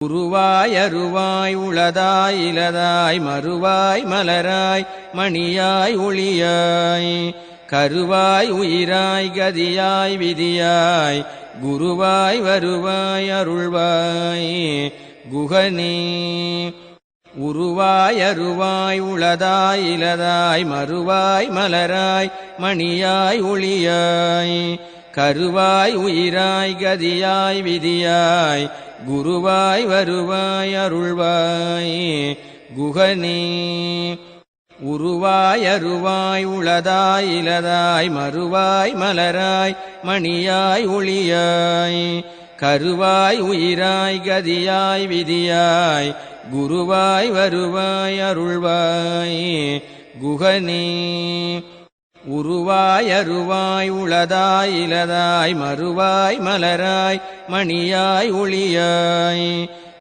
உருவாய் அருவாய் உளதாய் இலதாய் மறுவாய் மலராய் மணியாய் ஒளியாய் கருவாய் உயிராய் கதியாய் விதியாய் குருவாய் வருவாய் அருள்வாய் குகனே. உருவாய் அருவாய் உளதாய் இலதாய் மறுவாய் மலராய் மணியாய் ஒளியாய் கருவாய் உயிராய் கதியாய் விதியாய் குருவாய் வருவாய் அருள்வாய் குகனே. உருவாய் அருவாய் உளதாய் இலதாய் மறுவாய் மலராய் மணியாய் ஒளியாய் கருவாய் உயிராய் கதியாய் விதியாய் குருவாய் வருவாய் அருள்வாய் குகனே. உருவாய் அருவாய் உளதாய் இலதாய் மறுவாய் மலராய் மணியாய் ஒளியாய்